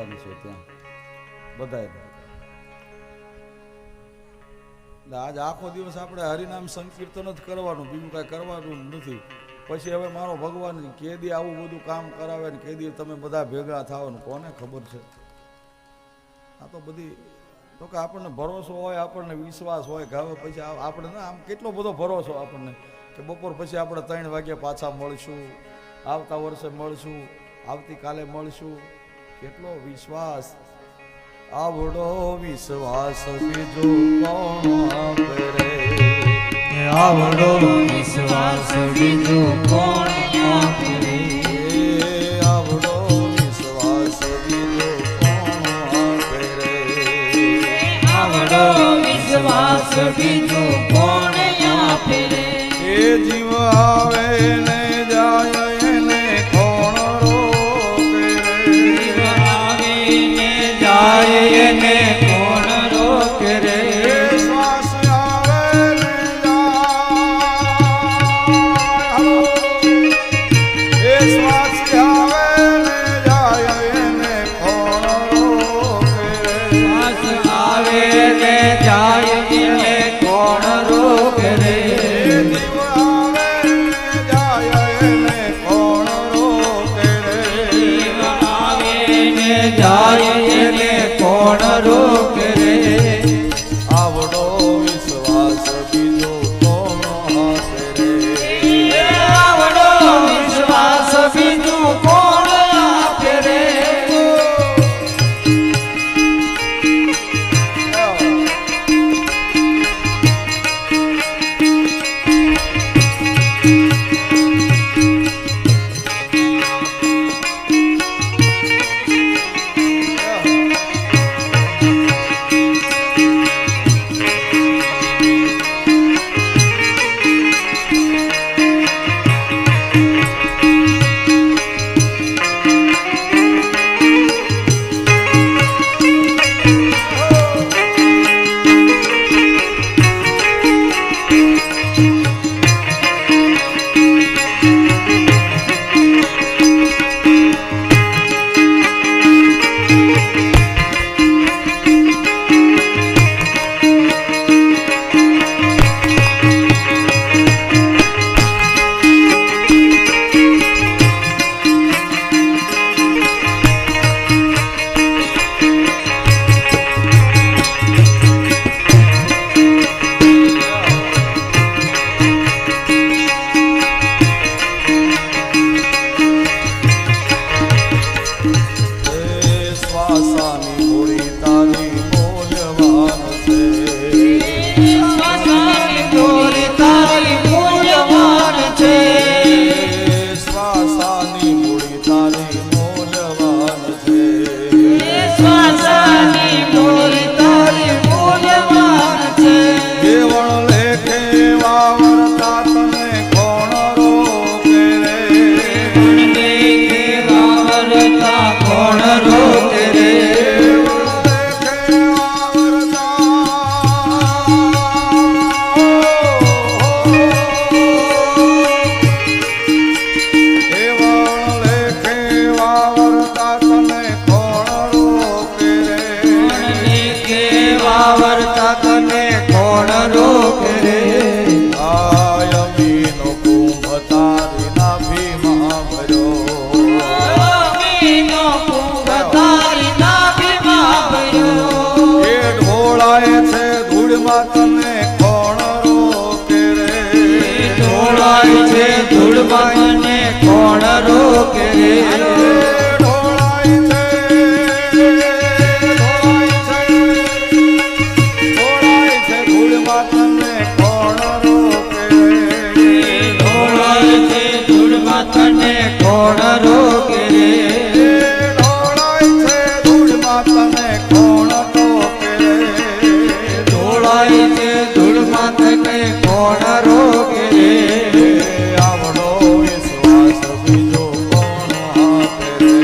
પોતાનું છે ત્યાં બધાય. એટલે આજ આખો દિવસ આપણે હરિનામ સંકીર્તન જ કરવાનું, બીજું કાંઈ કરવાનું નથી. પછી હવે મારો ભગવાન કેદી આવું બધું કામ કરાવે ને કેદી તમે બધા ભેગા થાવ ને કોને ખબર છે. આ તો બધી તો કે આપણને ભરોસો હોય, આપણને વિશ્વાસ હોય કે હવે પછી આપણે ને આમ કેટલો બધો ભરોસો આપણને કે બપોર પછી આપણે 3 વાગે પાછા મળશું, આવતા વર્ષે મળશું, આવતીકાલે મળશું. કેટલો વિશ્વાસ, આવડો વિશ્વાસ બીજો કોણ આપે રે, આવડો વિશ્વાસ બીજો કોણ આપે રે, આવડો વિશ્વાસ બીજો કોણ આપે રે, આવડો વિશ્વાસ બીજો કોણ આપે રે. એ જીવ આવે ને જાય એને કોણ રોકે રે, જીવ આવે ને જાય એને કોણ રોકે રે, શ્વાસ આવે ને જાય, એ શ્વાસ આવે ને જાય એને કોણ રોકે રે, શ્વાસ આવે ને જાય એને કોણ રોકે રે, જીવ આવે ને જાય એને કોણ રોકે રે, જીવ આવે ને જાય એને કોણ રોકે રે. આવડો વિશ્વાસ બીજો કોણ આપે રે, આવડો વિશ્વાસ બીજું કોણ આપે રે, શ્વાસાની હોળી તારી મૂલ્યવાન છે, શ્વાસની દોરી તારી મૂલ્યવાન છે, શ્વાસાની હોળી તારી મૂલ્યવાન છે, શ્વાસની દોરી તારી મૂલ્યવાન છે, કેવળ લેખે વાવરતા તને કોણ રોકે રે, લેખે વાવરતા કોણ રોકે રે, લેખે વાવરતા તને કોણ રોકે રે, આયમીનો કુંભ તારી નાભીમાં ભર્યો, અમીનો કુંભ તારી નાભીમાં ભર્યો, એ ઢોળાય છે ધૂળમાં તને કોણ રોકે રે, ઢોળાય છે ધૂળમાં તને કોણ રોકે રે, ઢોળાય છે, ઢોળાય છે ધૂળમાં તને કોણ રોકે રે, ઢોળાય છે ધૂળમાં તને કોણ રોકે રે, ઢોળાય છે ધૂળમાં તને કોણ રોકે રે, ઢોળાય છે ધૂળમાં તને કોણ રોકે રે, આવડો વિશ્વાસ બીજો કોણ આપે રે,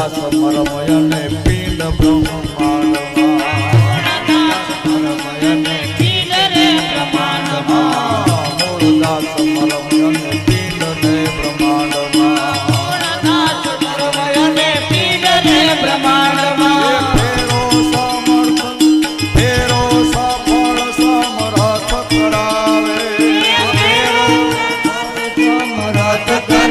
દાસ મરમય ને પિંડ બ્રહ્માંડમાં મૂળ દાસ મરમય ને પિંડ ને બ્રહ્માંડમાં ફેરો સફળ સમરથ કરાવે સમરથ